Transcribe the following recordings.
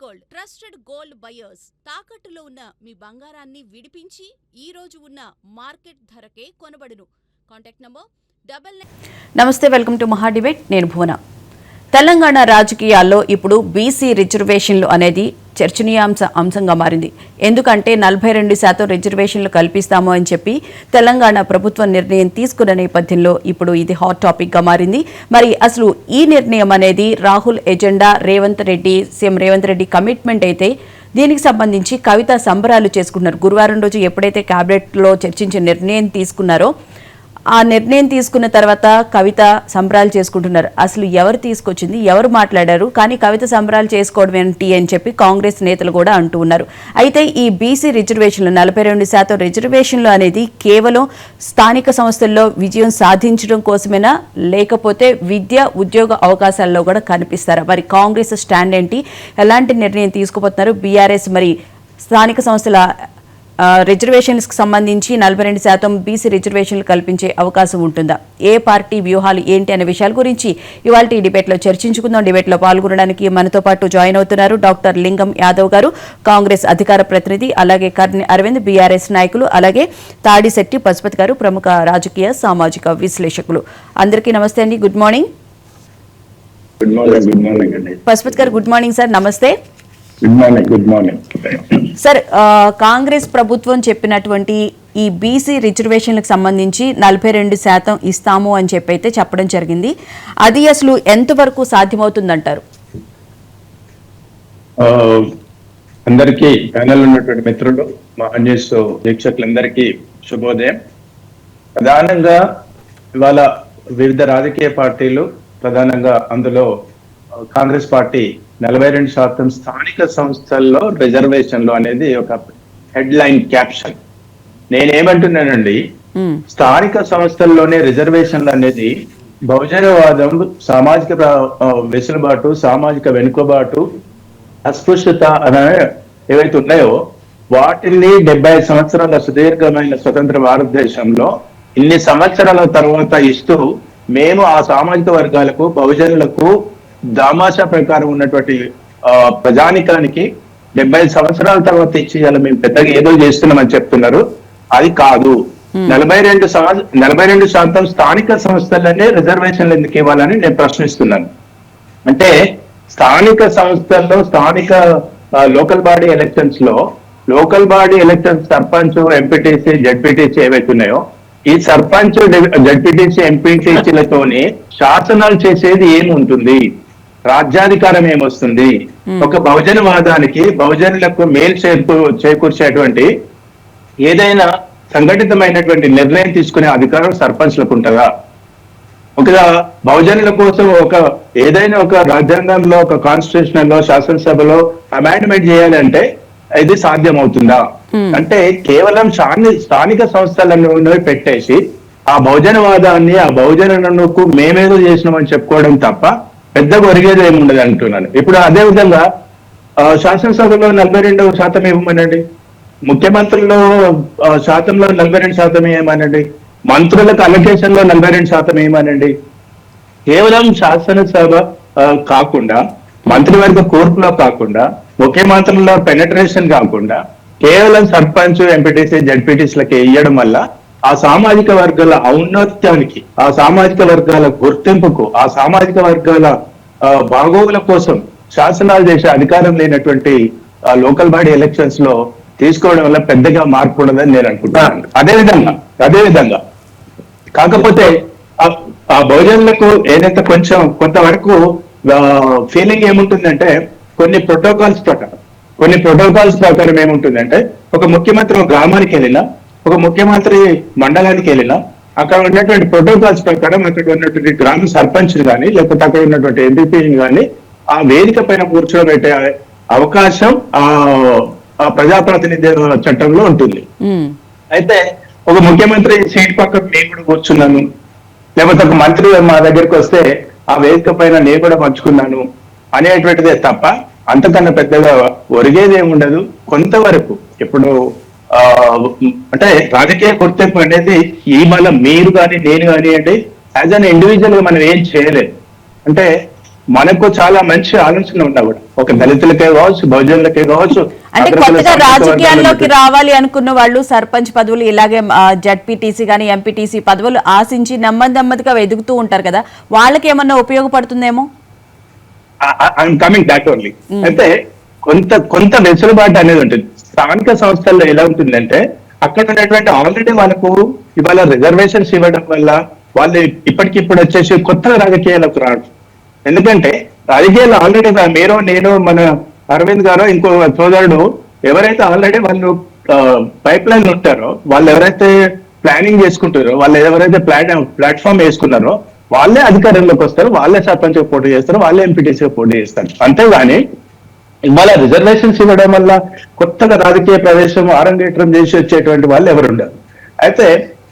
Gold trusted gold buyers తాకట్టులో ఉన్న మీ బంగారాన్ని విడిపించి ఈ రోజు ఉన్న మార్కెట్ ధరకే కొనబడును. Contact number 99. నమస్తే, వెల్కమ్ టు మహా డిబేట్. నేను భువన. తెలంగాణ రాజకీయాల్లో ఇప్పుడు బీసీ రిజర్వేషన్లు అనేది అంశంగా మారింది. ఎందుకంటే 42% రిజర్వేషన్లు కల్పిస్తాము అని చెప్పి తెలంగాణ ప్రభుత్వం నిర్ణయం తీసుకున్న నేపథ్యంలో ఇప్పుడు ఇది హాట్ టాపిక్గా మారింది. మరి అసలు ఈ నిర్ణయం అనేది Rahul agenda, CM Revanth Reddy commitment అయితే దీనికి సంబంధించి కవిత సంబరాలు చేసుకున్నారు. గురువారం రోజు ఎప్పుడైతే క్యాబినెట్లో చర్చించి నిర్ణయం తీసుకున్నారో ఆ నిర్ణయం తీసుకున్న తర్వాత కవిత సంబరాలు చేసుకుంటున్నారు. అసలు ఎవరు తీసుకొచ్చింది, ఎవరు మాట్లాడారు, కానీ కవిత సంబరాలు చేసుకోవడం ఏంటి అని చెప్పి కాంగ్రెస్ నేతలు కూడా అంటూ ఉన్నారు. అయితే ఈ బీసీ రిజర్వేషన్లు 42% రిజర్వేషన్లు అనేది కేవలం స్థానిక సంస్థల్లో విజయం సాధించడం కోసమేనా, లేకపోతే విద్య ఉద్యోగ అవకాశాల్లో కూడా కనిపిస్తారా? మరి కాంగ్రెస్ స్టాండ్ ఏంటి, ఎలాంటి నిర్ణయం తీసుకుపోతున్నారు? బీఆర్ఎస్ మరి స్థానిక సంస్థల రిజర్వేషన్స్కి సంబంధించి 42% బీసీ రిజర్వేషన్లు కల్పించే అవకాశం ఉంటుందా? ఏ పార్టీ వ్యూహాలు ఏంటి అనే విషయాల గురించి ఇవాళ ఈ డిబేట్లో చర్చించుకుందాం. డిబేట్లో పాల్గొనడానికి మనతో పాటు జాయిన్ అవుతున్నారు డాక్టర్ లింగం యాదవ్ గారు, కాంగ్రెస్ అధికార ప్రతినిధి, అలాగే కర్ణి అరవింద్, బీఆర్ఎస్ నాయకులు, అలాగే తాడిశెట్టి పశుపతి గారు, ప్రముఖ రాజకీయ సామాజిక విశ్లేషకులు. అందరికీ నమస్తే అండి. Good morning. పశుపతి గారు గుడ్ మార్నింగ్ సార్. నమస్తే. గుడ్ మార్నింగ్ సార్, కాంగ్రెస్ ప్రభుత్వం చెప్పినటువంటి ఈ బీసీ రిజర్వేషన్లకు సంబంధించి 42% ఇస్తాము అని చెప్పి అయితే చెప్పడం జరిగింది. అది అసలు ఎంతవరకు సాధ్యమవుతుందంటారు? అందరికీ ప్యానెల్ ఉన్నటువంటి మిత్రులు, మహాన్యూస్ వీక్షకులందరికీ శుభోదయం. ప్రధానంగా ఇవాళ వివిధ రాజకీయ పార్టీలు, ప్రధానంగా అందులో కాంగ్రెస్ పార్టీ 42% స్థానిక సంస్థల్లో రిజర్వేషన్లు అనేది ఒక హెడ్ లైన్ క్యాప్షన్. నేనేమంటున్నానండి, స్థానిక సంస్థల్లోనే రిజర్వేషన్లు అనేది బహుజనవాదం, సామాజిక వెసులుబాటు, సామాజిక వెనుకబాటు, అస్పృశ్యత అనే ఏవైతే ఉన్నాయో వాటిని 70 సంవత్సరాల సుదీర్ఘమైన స్వతంత్ర భారతదేశంలో ఇన్ని సంవత్సరాల తర్వాత ఇస్తూ మేము ఆ సామాజిక వర్గాలకు, బహుజనులకు దామాషా ప్రకారం ఉన్నటువంటి ప్రజానికానికి 70 సంవత్సరాల తర్వాత ఇచ్చేయాలి, మేము పెద్దగా ఏదో చేస్తున్నామని చెప్తున్నారు. అది కాదు. 42% స్థానిక సంస్థలనే రిజర్వేషన్లు ఎందుకు ఇవ్వాలని నేను ప్రశ్నిస్తున్నాను. అంటే స్థానిక సంస్థల్లో, స్థానిక local body elections sarpanch, MPTC, ZPTC ఏవైతే ఉన్నాయో, ఈ సర్పంచ్, జడ్పీటీసీ, ఎంపీటీసీలతోని శాసనాలు చేసేది ఏముంటుంది? రాజ్యాధికారం ఏమొస్తుంది? ఒక బహుజనవాదానికి, బహుజనులకు మేలు చేకూర్చేటువంటి ఏదైనా సంఘటితమైనటువంటి నిర్ణయం తీసుకునే అధికారం సర్పంచ్లకు ఉంటుందా? ఒక బహుజనుల కోసం ఏదైనా ఒక రాజ్యాంగంలో, ఒక కాన్స్టిట్యూషన్ లో, శాసనసభలో అమెండ్మెంట్ చేయాలంటే ఇది సాధ్యం అవుతుందా? అంటే కేవలం స్థానిక సంస్థలను పెట్టేసి ఆ బహుజనవాదాన్ని, ఆ బహుజనులకు మేమేదో చేసినామని చెప్పుకోవడం తప్ప పెద్దగా ఒరిగేది ఏమి ఉండదు అంటున్నాను. ఇప్పుడు అదే విధంగా శాసనసభలో 42% ఇవ్వమనండి, ముఖ్యమంత్రుల్లో శాతంలో 42% ఏమనండి, మంత్రులకు అలొకేషన్ లో 42% ఏమనండి. కేవలం శాసనసభ కాకుండా, మంత్రివర్గ కూర్పులో కాకుండా, ముఖ్యమంత్రుల్లో పెనట్రేషన్ కాకుండా కేవలం సర్పంచ్, ఎంపీటీసీ, జడ్పీటీసీలకి ఇవ్వడం వల్ల ఆ సామాజిక వర్గాల ఔన్నత్యానికి, ఆ సామాజిక వర్గాల గుర్తింపుకు, ఆ సామాజిక వర్గాల బాగోగుల కోసం శాసనాలు చేసే అధికారం లేనటువంటి లోకల్ బాడీ ఎలక్షన్స్ లో తీసుకోవడం వల్ల పెద్దగా మార్పు ఉండదని నేను అనుకుంటున్నాను. అదేవిధంగా కాకపోతే ఆ బహుజనులకు ఏదైతే కొంతవరకు ఫీలింగ్ ఏముంటుందంటే, కొన్ని ప్రోటోకాల్స్ ప్రకారం ఏముంటుందంటే, ఒక ముఖ్యమంత్రి ఒక గ్రామానికి వెళ్ళినా, ఒక ముఖ్యమంత్రి మండలానికి వెళ్ళినా, అక్కడ ఉన్నటువంటి ప్రోటోకాల్స్ ప్రకారం అక్కడ ఉన్నటువంటి గ్రామ సర్పంచ్ కానీ, లేకపోతే అక్కడ ఉన్నటువంటి ఎంపీపీని కానీ ఆ వేదిక పైన కూర్చోబెట్టే అవకాశం ఆ ప్రజాప్రతినిధి చట్టంలో ఉంటుంది. అయితే ఒక ముఖ్యమంత్రి సీట్ పక్కన నేను కూడా కూర్చున్నాను, లేకపోతే ఒక మంత్రి మా దగ్గరికి వస్తే ఆ వేదిక పైన నేను కూడా పంచుకున్నాను అనేటువంటిదే తప్ప అంతకన్నా పెద్దగా ఒరిగేది ఏమి ఉండదు. కొంతవరకు ఇప్పుడు అంటే రాజకీయ గుర్తింపు అనేది ఈ బలం మీరు కానీ, నేను కానీ అంటే యాజ్ అన్ ఇండివిజువల్ గా మనం ఏం చేయలేదు. అంటే మనకు చాలా మంచి ఆలోచన ఉన్నా కూడా ఒక దళితులకే కావచ్చు, బహుజనులకే కావచ్చు, అంటే అగ్రకుల కొత్తగా సామాజిక రాజకీయాల్లోకి వర్గాలకు రావాలి అనుకున్న వాళ్ళు సర్పంచ్ పదవులు ఇలాగే జడ్పీటీసీ గానీ ఎంపీటీసీ పదవులు ఆశించి నెమ్మదిగా ఎదుగుతూ ఉంటారు కదా, వాళ్ళకి ఏమన్నా ఉపయోగపడుతుందేమో. I'm coming that only. అయితే కొంత వెసులుబాటు అనేది ఉంటుంది. స్థానిక సంస్థల్లో ఎలా ఉంటుందంటే అక్కడ ఉన్నటువంటి ఆల్రెడీ వాళ్ళకు ఇవాళ రిజర్వేషన్స్ ఇవ్వడం వల్ల వాళ్ళు ఇప్పటికిప్పుడు వచ్చేసి కొత్త రాజకీయాలకు రాడు. ఎందుకంటే రాజకీయాలు ఆల్రెడీ మీరు, నేను, మన అరవింద్ గారు, ఇంకో సోదరుడు ఎవరైతే ఆల్రెడీ వాళ్ళు పైప్ లైన్ ఉంటారో, వాళ్ళు ఎవరైతే ప్లానింగ్ చేసుకుంటారో, వాళ్ళు ఎవరైతే ప్లాట్ఫామ్ వేసుకున్నారో వాళ్ళే అధికారంలోకి వస్తారు, వాళ్ళే సర్పంచ్ పోటీ చేస్తారు, వాళ్ళే ఎంపీటీసీ పోటీ చేస్తారు. అంతేగాని ఇవాళ రిజర్వేషన్స్ ఇవ్వడం వల్ల కొత్తగా రాజకీయ ప్రవేశం ఆరంగేట్రం చేసి వచ్చేటువంటి వాళ్ళు ఎవరు ఉండరు. అయితే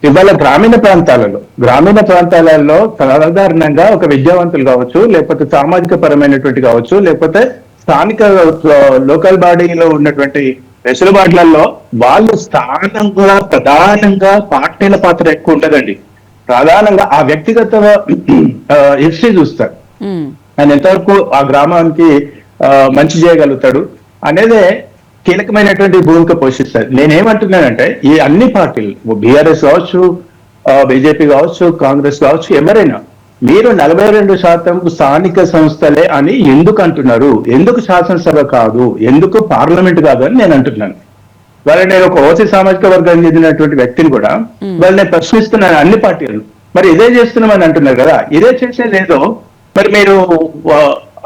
ఇవాళ గ్రామీణ ప్రాంతాలలో సాధారణంగా ఒక విద్యావంతులు కావచ్చు, లేకపోతే సామాజిక పరమైనటువంటి కావచ్చు, లేకపోతే స్థానిక లోకల్ బాడీలో ఉన్నటువంటి వెసులుబాట్లలో వాళ్ళు స్థానంగా ప్రధానంగా పార్టీల పాత్ర ఎక్కువ ఉంటదండి. ప్రధానంగా ఆ వ్యక్తిగత హిస్టరీ చూస్తారు, ఆయన ఎంతవరకు ఆ గ్రామానికి మంచి చేయగలుగుతాడు అనేదే కీలకమైనటువంటి భూమిక పోషిస్తారు. నేనేమంటున్నానంటే ఈ అన్ని పార్టీలు, బీఆర్ఎస్ కావచ్చు, బీజేపీ కావచ్చు, కాంగ్రెస్ కావచ్చు, ఎవరైనా మీరు 42% స్థానిక సంస్థలే అని ఎందుకు అంటున్నారు? ఎందుకు శాసనసభ కాదు, ఎందుకు పార్లమెంట్ కాదు అని నేను అంటున్నాను. వాళ్ళని నేను ఒక ఓసీ సామాజిక వర్గానికి చెందినటువంటి వ్యక్తిని కూడా వాళ్ళని ప్రశ్నిస్తున్నాను అన్ని పార్టీలు. మరి ఇదే చేస్తున్నామని అంటున్నారు కదా, ఇదే చేసేదేదో మరి మీరు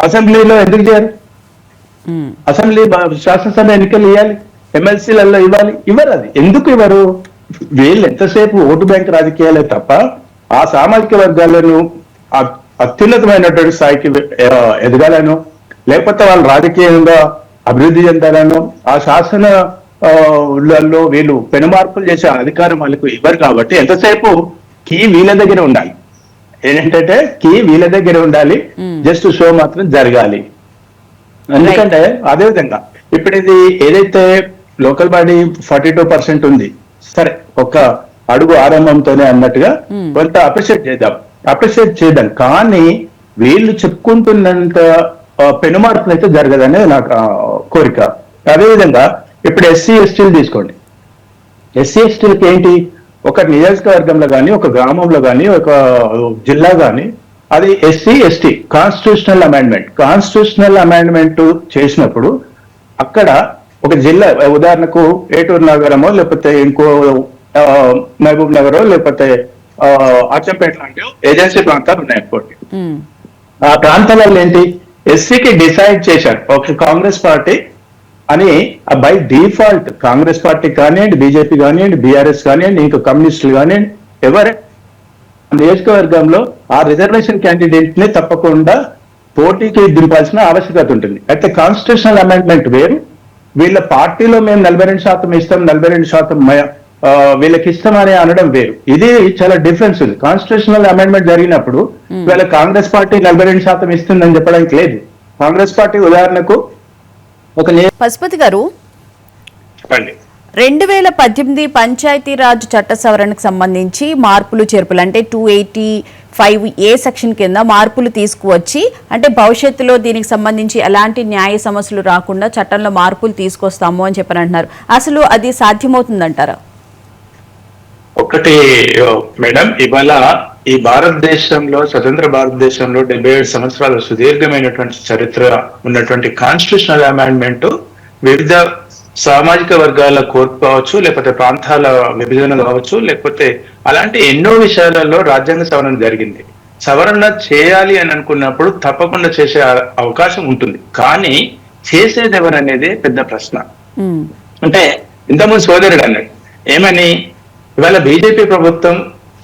అసెంబ్లీలో ఎందుకు చేయరు? అసెంబ్లీ శాసనసభ ఎన్నికలు ఇవ్వాలి, ఎమ్మెల్సీలలో ఇవ్వరు. అది ఎందుకు ఇవ్వరు? వీళ్ళు ఎంతసేపు ఓటు బ్యాంక్ రాజకీయాలే తప్ప ఆ సామాజిక వర్గాలను అత్యున్నతమైనటువంటి స్థాయికి ఎదగాలను, లేకపోతే వాళ్ళు రాజకీయంగా అభివృద్ధి చెందాలను, ఆ శాసనలో వీళ్ళు పెనుమార్పులు చేసే అధికారం వాళ్ళకు ఇవ్వరు. కాబట్టి ఎంతసేపు కీ వీళ్ళ దగ్గర ఉండాలి. ఏంటంటే కీ వీళ్ళ దగ్గర ఉండాలి, జస్ట్ షో మాత్రం జరగాలి. ఎందుకంటే అదే విధంగా ఇప్పుడు ఇది ఏదైతే లోకల్ బాడీ 42% ఉంది, సరే ఒక అడుగు ఆరంభంతోనే అన్నట్టుగా కొంత అప్రిషియేట్ చేద్దాం. కానీ వీళ్ళు చెప్పుకుంటున్నంత పెనుమార్పులు అయితే జరగదనే నాకు కోరిక. అదేవిధంగా ఇప్పుడు ఎస్సీ ఎస్టీలు తీసుకోండి. ఎస్సీ ఎస్టీలకి ఏంటి, ఒక నియోజకవర్గంలో కానీ, ఒక గ్రామంలో కానీ, ఒక జిల్లా కానీ, అది ఎస్సీ ఎస్టీ కాన్స్టిట్యూషనల్ అమెండ్మెంట్ చేసినప్పుడు అక్కడ ఒక జిల్లా, ఉదాహరణకు ఏటూరు నగరమో, లేకపోతే ఇంకో మహబూబ్ నగరో, లేకపోతే అచ్చంపేట లాంటి ఏజెన్సీ ప్రాంతాలు ఉన్నాయి అనుకోండి. ఆ ప్రాంతాలలో ఏంటి, ఎస్సీకి డిసైడ్ చేశారు ఒక కాంగ్రెస్ పార్టీ అని, బై డిఫాల్ట్ కాంగ్రెస్ పార్టీ కానివ్వండి, బీజేపీ కానివ్వండి, బీఆర్ఎస్ కానివ్వండి, ఇంకా కమ్యూనిస్టులు కానివ్వండి, ఎవరే నియోజకవర్గంలో ఆ రిజర్వేషన్ క్యాండిడేట్ ని తప్పకుండా పోటీకి దింపాల్సిన ఆవశ్యకత ఉంటుంది. అయితే కాన్స్టిట్యూషనల్ అమెండ్మెంట్ వేరు, వీళ్ళ పార్టీలో మేము 42% ఇస్తాం, 42% వీళ్ళకి ఇష్టం అని అనడం వేరు. ఇది చాలా డిఫరెన్స్ ఉంది. కాన్స్టిట్యూషనల్ అమెండ్మెంట్ జరిగినప్పుడు వీళ్ళ కాంగ్రెస్ పార్టీ 42% ఇస్తుందని చెప్పడానికి లేదు. కాంగ్రెస్ పార్టీ ఉదాహరణకు ఒక పశుపతి గారు, చెప్పండి, 2018 పంచాయతీరాజ్ చట్ట సవరణకు సంబంధించి మార్పులు చేర్పులు అంటే 285A సెక్షన్ కింద మార్పులు తీసుకువచ్చి, అంటే భవిష్యత్తులో దీనికి సంబంధించి ఎలాంటి న్యాయ సమస్యలు రాకుండా చట్టంలో మార్పులు తీసుకొస్తాము అని చెప్పని అంటున్నారు. అసలు అది సాధ్యమవుతుందంటారా? ఒకటి మేడం, ఇవాళ ఈ భారతదేశంలో, స్వతంత్ర భారతదేశంలో 77 సంవత్సరాల సుదీర్ఘమైనటువంటి చరిత్ర ఉన్నటువంటి కాన్స్టిట్యూషనల్ అమెండ్మెంట్ వివిధ సామాజిక వర్గాల కోర్పు కావచ్చు, లేకపోతే ప్రాంతాల విభజన కావచ్చు, లేకపోతే అలాంటి ఎన్నో విషయాలలో రాజ్యాంగ సవరణ జరిగింది. సవరణ చేయాలి అని అనుకున్నప్పుడు తప్పకుండా చేసే అవకాశం ఉంటుంది. కానీ చేసేది ఎవరనేది పెద్ద ప్రశ్న. అంటే ఇంతకుముందు సోదరుడు అన్నాడు ఏమని, ఇవాళ బీజేపీ ప్రభుత్వం,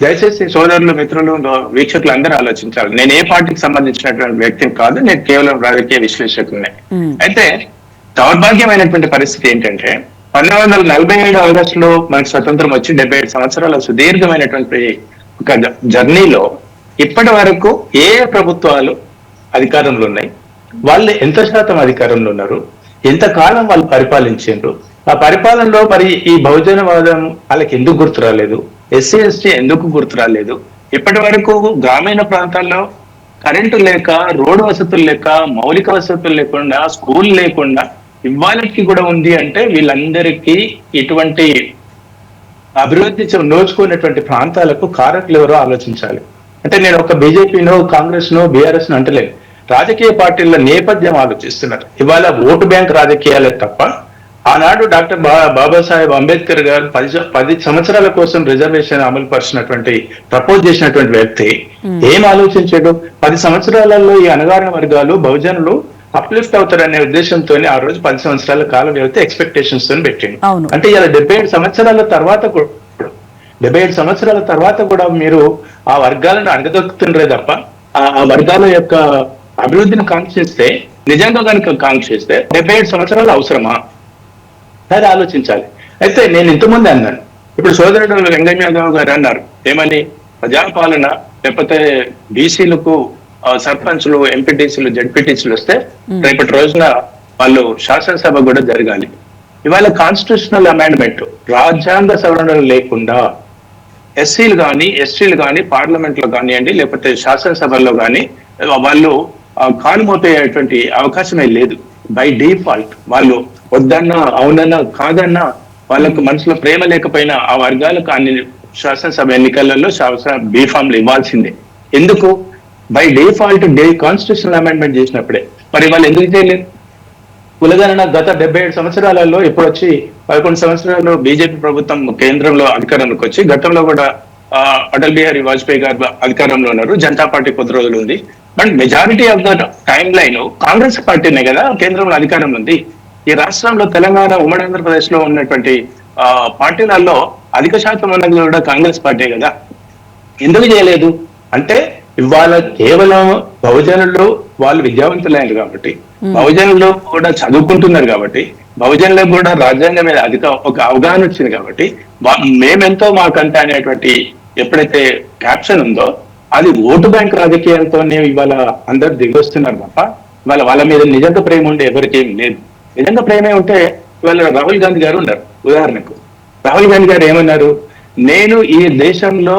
దయచేసి సోదరులు, మిత్రులు, వీక్షకులు అందరూ ఆలోచించాలి. నేను ఏ పార్టీకి సంబంధించినటువంటి వ్యక్తిని కాదు, నేను కేవలం రాజకీయ విశ్లేషకునే. అయితే దౌర్భాగ్యమైనటువంటి పరిస్థితి ఏంటంటే 1947 ఆగస్టులో మనకు స్వతంత్రం వచ్చి 77 సంవత్సరాల సుదీర్ఘమైనటువంటి ఒక జర్నీలో ఇప్పటి వరకు ఏ ప్రభుత్వాలు అధికారంలో ఉన్నాయి, వాళ్ళు ఎంత శాతం అధికారంలో ఉన్నారు, ఎంతకాలం వాళ్ళు పరిపాలించారు, ఆ పరిపాలనలో మరి ఈ బహుజనవాదం వాళ్ళకి ఎందుకు గుర్తు రాలేదు, ఎస్సీ ఎస్టీ ఎందుకు గుర్తు రాలేదు, ఇప్పటి వరకు గ్రామీణ ప్రాంతాల్లో కరెంటు లేక, రోడ్డు వసతులు లేక, మౌలిక వసతులు లేకుండా, స్కూల్ లేకుండా ఇవాళకి కూడా ఉంది అంటే వీళ్ళందరికీ ఇటువంటి అభివృద్ధి నోచుకున్నటువంటి ప్రాంతాలకు కారకులు ఎవరో ఆలోచించాలి. అంటే నేను ఒక బీజేపీనో, కాంగ్రెస్ నో, బీఆర్ఎస్ నో అంటలేదు. రాజకీయ పార్టీల నేపథ్యం ఆలోచిస్తున్నారు. ఇవాళ ఓటు బ్యాంక్ రాజకీయాలే తప్ప ఆనాడు డాక్టర్ బాబాసాహెబ్ అంబేద్కర్ గారు 10 సంవత్సరాల కోసం రిజర్వేషన్ అమలు పరిచినటువంటి ప్రపోజ్ చేసినటువంటి వ్యక్తి ఏం ఆలోచించాడు? 10 సంవత్సరాలలో ఈ అణగారిన వర్గాలు, బహుజనులు అప్లిఫ్ట్ అవుతారనే ఉద్దేశంతో ఆ రోజు 10 సంవత్సరాల కాల వ్యవధి ఎక్స్పెక్టేషన్స్ తో పెట్టింది. అంటే ఇలా 77 సంవత్సరాల తర్వాత కూడా మీరు ఆ వర్గాలను అణగదొక్కుతుండ్రే తప్ప ఆ వర్గాల యొక్క అభివృద్ధిని కాంక్షిస్తే, నిజంగా కనుక కాంక్షిస్తే 77 సంవత్సరాలు అవసరమా? అది ఆలోచించాలి. అయితే నేను ఇంతకుముందు అన్నాను, ఇప్పుడు సోదరుడు వెంకయ్య యాదవ్ గారు అన్నారు ఏమని, ప్రజాపాలన లేకపోతే బీసీలకు సర్పంచ్లు, ఎంపీటీసీలు, జడ్పీటీసీలు వస్తే రేపటి రోజున వాళ్ళు శాసనసభ కూడా జరగాలి. ఇవాళ కాన్స్టిట్యూషనల్ అమెండ్మెంట్, రాజ్యాంగ సవరణలు లేకుండా ఎస్సీలు కానీ, ఎస్టీలు కానీ పార్లమెంట్ లో కానివ్వండి లేకపోతే శాసనసభల్లో కానీ వాళ్ళు కాలుమోపేటువంటి అవకాశమే లేదు. బై డిఫాల్ట్ వాళ్ళు వద్దన్నా, అవునన్నా, కాదన్నా, వాళ్ళకు మనసులో ప్రేమ లేకపోయినా ఆ వర్గాలకు అన్ని శాసనసభ ఎన్నికలలో బీఫామ్లు ఇవ్వాల్సిందే. ఎందుకు? బై డిఫాల్ట్ కాన్స్టిట్యూషనల్ అమెండ్మెంట్ చేసినప్పుడే. మరి వాళ్ళు ఎందుకు చేయలేదు? కులగణన గత 77 సంవత్సరాలలో ఇప్పుడు వచ్చి 11 సంవత్సరాలు బీజేపీ ప్రభుత్వం కేంద్రంలో అధికారంలోకి వచ్చి, గతంలో కూడా అటల్ బిహారీ వాజ్పేయి గారు అధికారంలో ఉన్నారు, జనతా పార్టీ కొద్ది రోజులు ఉంది. But majority of the time line Congress పార్టీనే కదా కేంద్రంలో అధికారంలో ఉంది. ఈ రాష్ట్రంలో తెలంగాణ, ఉమ్మడి ఆంధ్రప్రదేశ్ లో ఉన్నటువంటి పార్టీలలో అధిక శాతం ఉన్నది కూడా కాంగ్రెస్ పార్టీ కదా. ఎందుకు చేయలేదు అంటే ఇవాళ కేవలం బహుజనులు వాళ్ళు విద్యావంతులైనారు కాబట్టి, బహుజనులు కూడా చదువుకుంటున్నారు కాబట్టి, బహుజనులకు కూడా రాజ్యాంగం మీద ఒక అవగాహన వచ్చింది కాబట్టి, మేమెంతో మాకంటే అనేటువంటి ఎప్పుడైతే క్యాప్షన్ ఉందో అది ఓటు బ్యాంక్ రాజకీయాలతోనే ఇవాళ అందరు దిగొస్తున్నారు తప్ప ఇవాళ వాళ్ళ మీద నిజంగా ప్రేమ ఉండే ఎవరికి ఏం లేదు. నిజంగా ప్రేమే ఉంటే ఇవాళ రాహుల్ గాంధీ గారు ఉన్నారు. ఉదాహరణకు రాహుల్ గాంధీ గారు ఏమన్నారు, నేను ఈ దేశంలో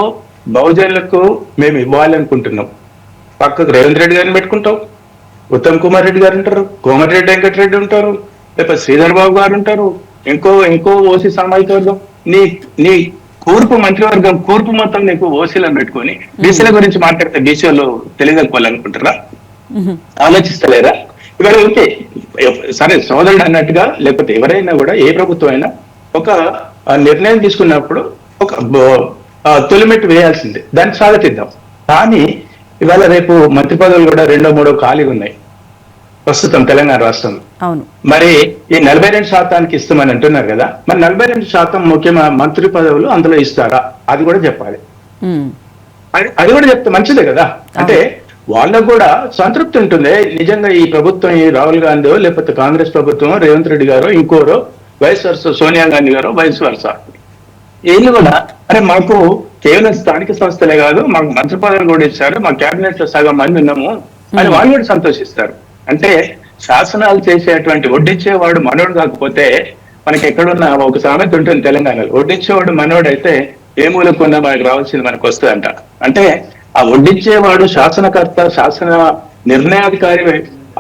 బహుజనులకు మేము ఇవ్వాలనుకుంటున్నాం. పక్కకు రేవంత్ రెడ్డి గారిని పెట్టుకుంటాం, ఉత్తమ్ కుమార్ రెడ్డి గారు ఉంటారు, కోమటిరెడ్డి వెంకటరెడ్డి ఉంటారు, లేకపోతే శ్రీధర్ బాబు గారు ఉంటారు, ఇంకో ఓసీ సామాజిక వర్గం, నీ కూర్పు మంత్రివర్గం కూర్పు మొత్తం నీకు ఓసీలను పెట్టుకొని బీసీల గురించి మాట్లాడితే బీసీలు తెలియదనుకోవాలనుకుంటారా? ఆలోచిస్తలేరా? ఇవాళ ఓకే సరే సోదరుడు అన్నట్టుగా లేకపోతే ఎవరైనా కూడా ఏ ప్రభుత్వం అయినా ఒక నిర్ణయం తీసుకున్నప్పుడు ఒక తొలిమెట్టు వేయాల్సిందే, దాన్ని స్వాగతిద్దాం. కానీ ఇవాళ రేపు మంత్రి పదవులు కూడా 2-3 ఖాళీ ఉన్నాయి ప్రస్తుతం తెలంగాణ రాష్ట్రంలో. మరి ఈ 42% ఇస్తామని అంటున్నారు కదా, మరి 42% ముఖ్యమైన మంత్రి పదవులు అందులో ఇస్తారా? అది కూడా చెప్పాలి. అది కూడా చెప్తే మంచిదే కదా. అంటే వాళ్ళకు కూడా సంతృప్తి ఉంటుంది. నిజంగా ఈ ప్రభుత్వం, ఈ రాహుల్ గాంధీ లేకపోతే కాంగ్రెస్ ప్రభుత్వం, రేవంత్ రెడ్డి గారు, ఇంకోరో వైస్ వర్స సోనియా గాంధీ గారు, వైస్ వర్స వీళ్ళు కూడా అరే మాకు కేవలం స్థానిక సంస్థలే కాదు, మాకు మంత్రి పదవులు కూడా ఇచ్చారు, మా క్యాబినెట్ లో సగం మంది ఉన్నాము అని వాళ్ళు కూడా సంతోషిస్తారు. అంటే శాసనాలు చేసేటువంటి వడ్డించేవాడు మనోడు కాకపోతే మనకి ఎక్కడున్నా ఒక సామెత ఉంటుంది తెలంగాణలో, వడ్డించేవాడు మనోడు అయితే ఏ మూలకున్నా మనకు రావాల్సింది మనకు వస్తుందంట. అంటే ఆ వడ్డించేవాడు శాసనకర్త, శాసన నిర్ణయాధికారి,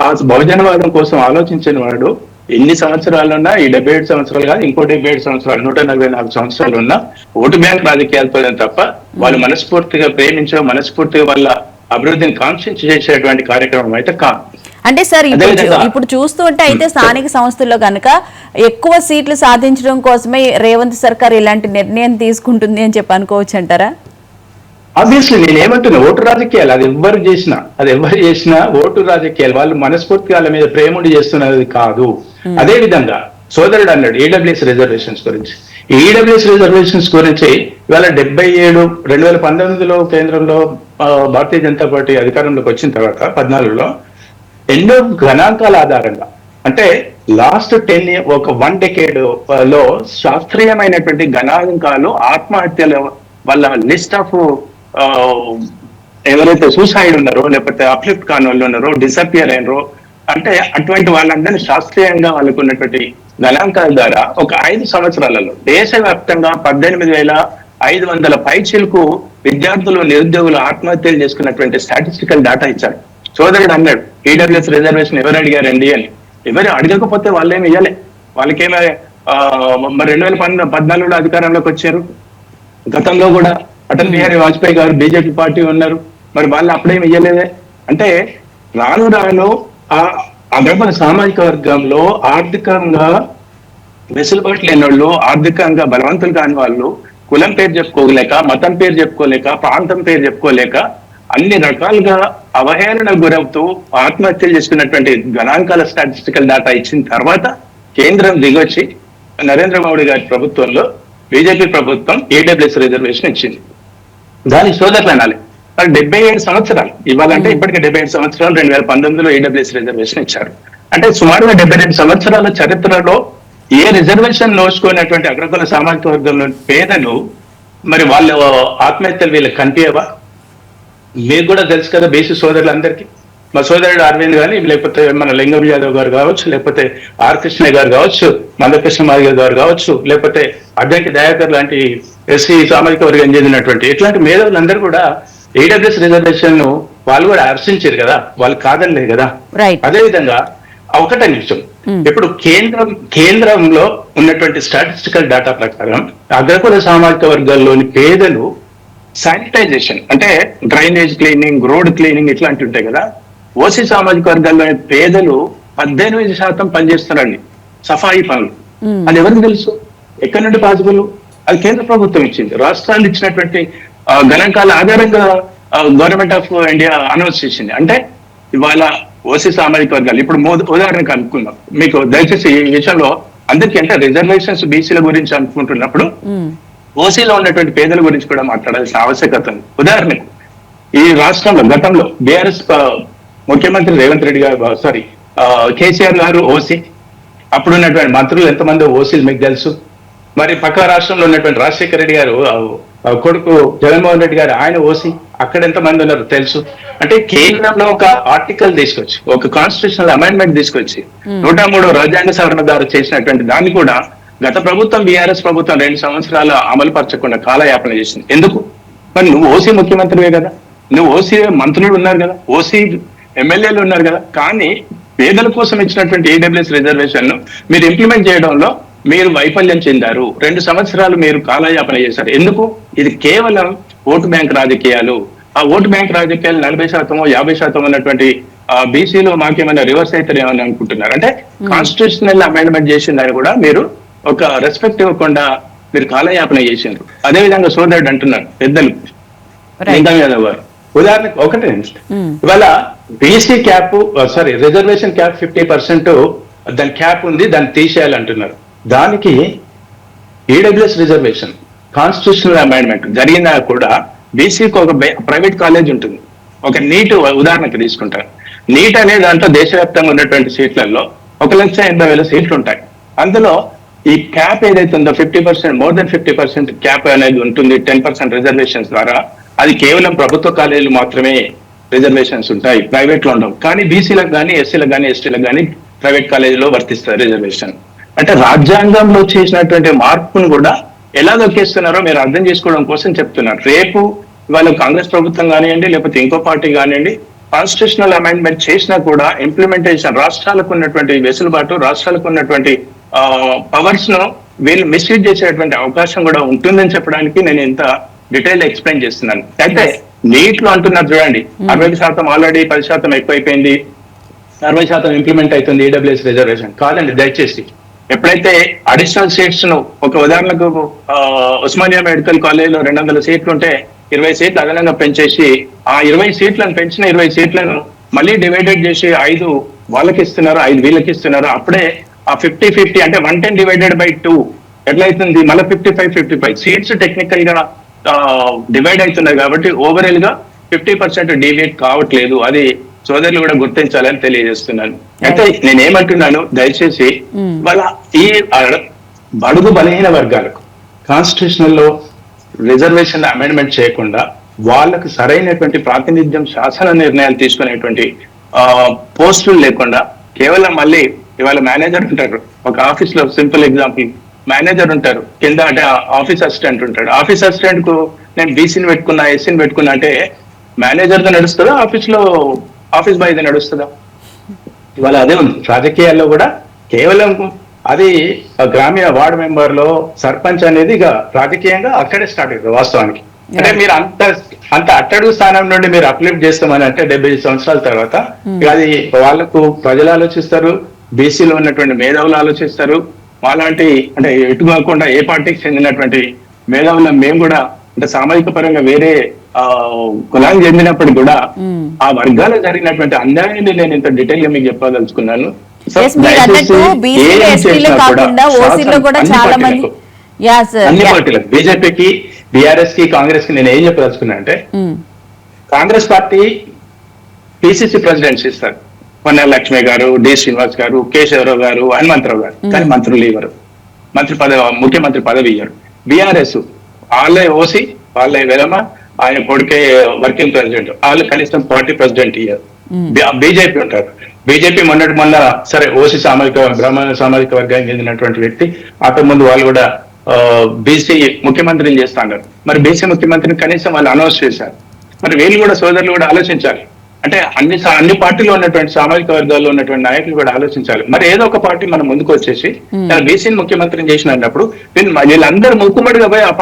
ఆ బహుజనవాదం కోసం ఆలోచించిన వాడు ఎన్ని సంవత్సరాలున్నా, ఈ 77 సంవత్సరాలు కాదు, ఇంకో 77 సంవత్సరాలు, 144 సంవత్సరాలు ఉన్నా ఓటు బ్యాంక్ రాజకీయాలతో తప్ప వాళ్ళు మనస్ఫూర్తిగా ప్రేమించో, మనస్ఫూర్తిగా వాళ్ళ అభివృద్ధిని కాంక్షించి చేసేటువంటి కార్యక్రమం అయితే కాదు. అంటే సార్ ఇప్పుడు చూస్తుంటే అయితే స్థానిక సంస్థల్లో కనుక ఎక్కువ సీట్లు సాధించడం కోసమే రేవంత్ సర్కార్ ఇలాంటి నిర్ణయం తీసుకుంటుంది అని చెప్పి అనుకోవచ్చు అంటారా? ఆబ్వియస్లీ నేను ఏమంటున్నా, ఓటు రాజకీయాలు అది ఎవరు చేసినా ఓటు రాజకీయాలు వాళ్ళు మనస్ఫూర్తిగా వాళ్ళ మీద ప్రేముడి చేస్తున్నది కాదు. అదే విధంగా సోదరుడు అన్నాడు ఈడబ్ల్యూఎస్ రిజర్వేషన్స్ గురించి. ఈ ఈడబ్ల్యూఎస్ రిజర్వేషన్స్ గురించి ఇవాళ 2019లో కేంద్రంలో భారతీయ జనతా పార్టీ అధికారంలోకి వచ్చిన తర్వాత 14లో ఎన్నో గణాంకాల ఆధారంగా, అంటే లాస్ట్ 1 డెకేడ్ లో శాస్త్రీయమైనటువంటి గణాంకాలు ఆత్మహత్యల వల్ల లిస్ట్ ఆఫ్ ఎవరైతే సూసైడ్ ఉన్నారో లేకపోతే అప్లిఫ్ట్ కాని వాళ్ళు ఉన్నారో, డిసపియర్ అయినరో, అంటే అటువంటి వాళ్ళందరినీ శాస్త్రీయంగా వాళ్ళకు ఉన్నటువంటి గణాంకాల ద్వారా ఒక 5 సంవత్సరాలలో దేశవ్యాప్తంగా 18,500 పైచిలకు విద్యార్థులు నిరుద్యోగులు ఆత్మహత్యలు చేసుకున్నటువంటి స్టాటిస్టికల్ డేటా ఇచ్చారు. సోదరుడు అన్నాడు ఈడబ్ల్యూఎస్ రిజర్వేషన్ ఎవరు అడిగారండి అని. ఎవరు అడగకపోతే వాళ్ళేమి ఇవ్వలే. వాళ్ళకేమో మరి 2014లో అధికారంలోకి వచ్చారు. గతంలో కూడా అటల్ బిహారీ వాజ్పేయి గారు బీజేపీ పార్టీ ఉన్నారు, మరి వాళ్ళు అప్పుడేమి ఇయ్యలేదే. అంటే రాను రాను ఆ అగ్రపణ సామాజిక వర్గంలో ఆర్థికంగా వెసులుబాటు లేని వాళ్ళు, ఆర్థికంగా బలవంతులు కాని వాళ్ళు కులం పేరు చెప్పుకోలేక, మతం పేరు చెప్పుకోలేక, ప్రాంతం పేరు చెప్పుకోలేక అన్ని రకాలుగా అవహేళనకు గురవుతూ ఆత్మహత్యలు చేసుకున్నటువంటి గణాంకాల స్టాటిస్టికల్ డేటా ఇచ్చిన తర్వాత కేంద్రం దిగొచ్చి నరేంద్ర మోడీ గారి ప్రభుత్వంలో బీజేపీ ప్రభుత్వం ఈడబ్ల్యూఎస్ రిజర్వేషన్ ఇచ్చింది. దాని సోదరులు అనాలి. 77 సంవత్సరాలు ఇవ్వాలంటే ఇప్పటికే 77 సంవత్సరాలు 2019లో ఈడబ్ల్యూఎస్ రిజర్వేషన్ ఇచ్చారు. అంటే సుమారుగా 72 సంవత్సరాల చరిత్రలో ఏ రిజర్వేషన్ నోచుకున్నటువంటి అగ్రకుల సామాజిక వర్గంలో పేదలు మరి వాళ్ళ ఆత్మహత్యలు వీళ్ళకి కనిపించవా? మీకు కూడా తెలుసు కదా బీసీ సోదరులందరికీ. మా సోదరుడు అరవింద్ కానీ, లేకపోతే మన లింగం యాదవ్ గారు కావచ్చు, లేకపోతే ఆర్ కృష్ణ గారు కావచ్చు, మందకృష్ణ మాదిగ గారు కావచ్చు, లేకపోతే అడ్డంకి దయాకర్ లాంటి ఎస్సీ సామాజిక వర్గం చెందినటువంటి ఇట్లాంటి మేధావులందరూ కూడా ఈడబ్ల్యూఎస్ రిజర్వేషన్ ను వాళ్ళు కూడా హర్షించారు కదా, వాళ్ళు కాదనలేదు కదా. అదేవిధంగా ఒకటే నిమిషం, ఇప్పుడు కేంద్రంలో ఉన్నటువంటి స్టాటిస్టికల్ డేటా ప్రకారం అగ్రకుల సామాజిక వర్గాల్లోని పేదలు శానిటైజేషన్ అంటే డ్రైనేజ్ క్లీనింగ్, రోడ్ క్లీనింగ్ ఇట్లాంటివి ఉంటాయి కదా. ఓసీ సామాజిక వర్గాల్లోని పేదలు 18% పనిచేస్తారండి సఫాయి పనులు. అది ఎవరికి తెలుసు? ఎక్కడి నుండి పాసిబుల్? అది కేంద్ర ప్రభుత్వం ఇచ్చింది. రాష్ట్రాలు ఇచ్చినటువంటి గణాంకాల ఆధారంగా గవర్నమెంట్ ఆఫ్ ఇండియా అనౌన్స్ చేసింది. అంటే ఇవాళ ఓసీ సామాజిక వర్గాలు ఇప్పుడు ఉదాహరణకు అనుకుందాం. మీకు దయచేసి ఈ విషయంలో అందరికీ అంటే రిజర్వేషన్స్ బీసీల గురించి అనుకుంటున్నప్పుడు ఓసీలో ఉన్నటువంటి పేదల గురించి కూడా మాట్లాడాల్సిన ఆవశ్యకత ఉంది. ఉదాహరణకు ఈ రాష్ట్రంలో గతంలో బీఆర్ఎస్ ముఖ్యమంత్రి రేవంత్ రెడ్డి గారు కేసీఆర్ గారు ఓసీ, అప్పుడు ఉన్నటువంటి మంత్రులు ఎంతమంది ఓసీలు మీకు తెలుసు. మరి పక్క రాష్ట్రంలో ఉన్నటువంటి రాజశేఖర రెడ్డి గారు కొడుకు జగన్మోహన్ రెడ్డి గారు ఆయన ఓసీ, అక్కడ ఎంతమంది ఉన్నారు తెలుసు. అంటే కేంద్రంలో ఒక ఆర్టికల్ తీసుకొచ్చి, ఒక కాన్స్టిట్యూషనల్ అమెండ్మెంట్ తీసుకొచ్చి 103వ రాజ్యాంగ సవరణ ద్వారా చేసినటువంటి దాన్ని కూడా గత ప్రభుత్వం బీఆర్ఎస్ ప్రభుత్వం 2 సంవత్సరాలు అమలు పరచకుండా కాలయాపన చేసింది. ఎందుకు? మరి నువ్వు ఓసీ ముఖ్యమంత్రివే కదా, నువ్వు ఓసీ మంత్రులు ఉన్నారు కదా, ఓసీ ఎమ్మెల్యేలు ఉన్నారు కదా, కానీ పేదల కోసం ఇచ్చినటువంటి ఈడబ్ల్యూఎస్ రిజర్వేషన్ ను మీరు ఇంప్లిమెంట్ చేయడంలో మీరు వైఫల్యం చెందారు. 2 సంవత్సరాలు మీరు కాలయాపన చేశారు. ఎందుకు? ఇది కేవలం ఓటు బ్యాంక్ రాజకీయాలు. ఆ ఓటు బ్యాంక్ రాజకీయాలు 40%, 50% ఉన్నటువంటి బీసీలో మాకేమైనా రివర్స్ అవుతారు ఏమని అనుకుంటున్నారు. అంటే కాన్స్టిట్యూషనల్ అమెండ్మెంట్ చేసిందని కూడా మీరు ఒక రెస్పెక్ట్ ఇవ్వకుండా మీరు కాలయాపన చేసిండ్రు. అదేవిధంగా సోదరుడు అంటున్నారు పెద్దలు లింగం యాదవ్ గారు. ఉదాహరణకు ఒకటే ఇవాళ బీసీ క్యాప్ రిజర్వేషన్ క్యాప్ 50% దాని క్యాప్ ఉంది, దాన్ని తీసేయాలంటున్నారు. దానికి ఈడబ్ల్యూఎస్ రిజర్వేషన్ కాన్స్టిట్యూషనల్ అమెండ్మెంట్ జరిగినా కూడా బీసీకి ఒక ప్రైవేట్ కాలేజ్ ఉంటుంది. ఒక నీట్ ఉదాహరణకు తీసుకుంటారు. నీట్ అనే దాంట్లో దేశవ్యాప్తంగా ఉన్నటువంటి సీట్లలో 1,80,000 సీట్లు ఉంటాయి. అందులో ఈ క్యాప్ ఏదైతే ఉందో 50%, మోర్ దెన్ 50% క్యాప్ అనేది ఉంటుంది 10% రిజర్వేషన్స్ ద్వారా. అది కేవలం ప్రభుత్వ కాలేజీలు మాత్రమే రిజర్వేషన్స్ ఉంటాయి, ప్రైవేట్ లో ఉండవు. కానీ బీసీలకు కానీ, ఎస్సీలకు కానీ, ఎస్టీలకు కానీ ప్రైవేట్ కాలేజీలో వర్తిస్తారు రిజర్వేషన్. అంటే రాజ్యాంగంలో చేసినటువంటి మార్పును కూడా ఎలా దొక్కేస్తున్నారో మీరు అర్థం చేసుకోవడం కోసం చెప్తున్నారు. రేపు ఇవాళ కాంగ్రెస్ ప్రభుత్వం కానివ్వండి, లేకపోతే ఇంకో పార్టీ కానివ్వండి, కాన్స్టిట్యూషనల్ అమెండ్మెంట్ చేసినా కూడా ఇంప్లిమెంటేషన్ రాష్ట్రాలకు ఉన్నటువంటి వెసులుబాటు, రాష్ట్రాలకు ఉన్నటువంటి పవర్స్ ను వీళ్ళు మిస్యూజ్ చేసేటువంటి అవకాశం కూడా ఉంటుందని చెప్పడానికి నేను ఇంత డీటెయిల్ ఎక్స్ప్లెయిన్ చేస్తున్నాను. అయితే నీట్ లో అంటున్నారు చూడండి, 60% ఆల్రెడీ 10% ఎక్కువైపోయింది, 60% ఇంప్లిమెంట్ అవుతుంది ఈడబ్ల్యూఎస్ రిజర్వేషన్. కాదండి, దయచేసి ఎప్పుడైతే అడిషనల్ సీట్స్ ను ఒక ఉదాహరణకు ఉస్మానియా మెడికల్ కాలేజ్ లో 200 సీట్లు ఉంటే 20 సీట్లు అదనంగా పెంచేసి ఆ 20 సీట్లను పెంచిన 20 సీట్లను మళ్ళీ డివైడెడ్ చేసి 5 వాళ్ళకి ఇస్తున్నారు, 5 వీళ్ళకి ఇస్తున్నారు. అప్పుడే ఆ 50-50 అంటే 110 డివైడెడ్ బై 2 ఎట్లయితుంది? మళ్ళీ 55 సీట్స్ టెక్నికల్ గా డివైడ్ అవుతున్నాయి కాబట్టి ఓవరాల్ గా 50% డివేట్ కావట్లేదు. అది సోదరులు కూడా గుర్తించాలని తెలియజేస్తున్నాను. అయితే నేనేమంటున్నాను, దయచేసి వాళ్ళ ఈ బడుగు బలహీన వర్గాలకు కాన్స్టిట్యూషనల్ లో రిజర్వేషన్ అమెండ్మెంట్ చేయకుండా వాళ్ళకు సరైనటువంటి ప్రాతినిధ్యం, శాసన నిర్ణయాలు తీసుకునేటువంటి పోస్టులు లేకుండా కేవలం మళ్ళీ ఇవాళ మేనేజర్ ఉంటారు ఒక ఆఫీస్ లో. సింపుల్ ఎగ్జాంపుల్, మేనేజర్ ఉంటారు, కింద అంటే ఆఫీస్ అసిస్టెంట్ ఉంటాడు. ఆఫీస్ అసిస్టెంట్ కు నేను బీసీని పెట్టుకున్నా, ఎస్సీని పెట్టుకున్నా అంటే మేనేజర్ తో నడుస్తుందా, ఆఫీస్ బాయ్ నడుస్తుందా? ఇవాళ అదే ఉంది రాజకీయాల్లో కూడా. కేవలం అది గ్రామీణ వార్డు మెంబర్ లో సర్పంచ్ అనేది ఇక రాజకీయంగా అక్కడే స్టార్ట్ అవుతుంది వాస్తవానికి. అంటే మీరు అంత అట్టడుగు స్థానం నుండి మీరు అప్లిఫ్ట్ చేస్తామని అంటే 70 సంవత్సరాల తర్వాత అది వాళ్ళకు ప్రజలు ఆలోచిస్తారు, బీసీలో ఉన్నటువంటి మేధావులు ఆలోచిస్తారు. అలాంటి అంటే ఎటు కాకుండా ఏ పార్టీకి చెందినటువంటి మేధావుల మేము కూడా అంటే సామాజిక పరంగా వేరే కులానికి చెందినప్పటికీ కూడా ఆ వర్గాలకు జరిగినటువంటి అన్యాయాన్ని నేను ఇంత డీటెయిల్ గా మీకు చెప్పదలుచుకున్నాను. అన్ని పార్టీలకు, బీజేపీకి, బీఆర్ఎస్ కి, కాంగ్రెస్ కి నేను ఏం చెప్పదలుచుకున్నా అంటే కాంగ్రెస్ పార్టీ పిసిసి ప్రెసిడెంట్స్ ఇస్తారు, పొన్నేల లక్ష్మి గారు, డి శ్రీనివాస్ గారు, కేశవరావు గారు, హనుమంతరావు గారు. కానీ మంత్రులు ఇవ్వరు, ముఖ్యమంత్రి పదవి ఇవ్వరు. బీఆర్ఎస్ వాళ్ళే ఓసి, వాళ్ళే వెలమ, ఆయన కొడుకే వర్కింగ్ ప్రెసిడెంట్, వాళ్ళు కనీసం పార్టీ ప్రెసిడెంట్ ఇయ్యారు. బీజేపీ ఉంటారు. బీజేపీ మొన్న సరే ఓసీ బ్రాహ్మణ సామాజిక వర్గానికి చెందినటువంటి వ్యక్తి, అంతకు ముందు వాళ్ళు కూడా బీసీ ముఖ్యమంత్రిని చేస్తా అన్నారు. మరి బీసీ ముఖ్యమంత్రిని కనీసం వాళ్ళు అనౌన్స్ చేశారు. మరి వీళ్ళు కూడా సోదరులు కూడా ఆలోచించాలి. అంటే అన్ని పార్టీలో ఉన్నటువంటి సామాజిక వర్గాల్లో ఉన్నటువంటి నాయకులు కూడా ఆలోచించాలి. మరి ఏదో ఒక పార్టీ మనం ముందుకు వచ్చేసి బీసీని ముఖ్యమంత్రిని చేసినప్పుడు వీళ్ళందరూ ముక్కుమడిగా పోయి ఆ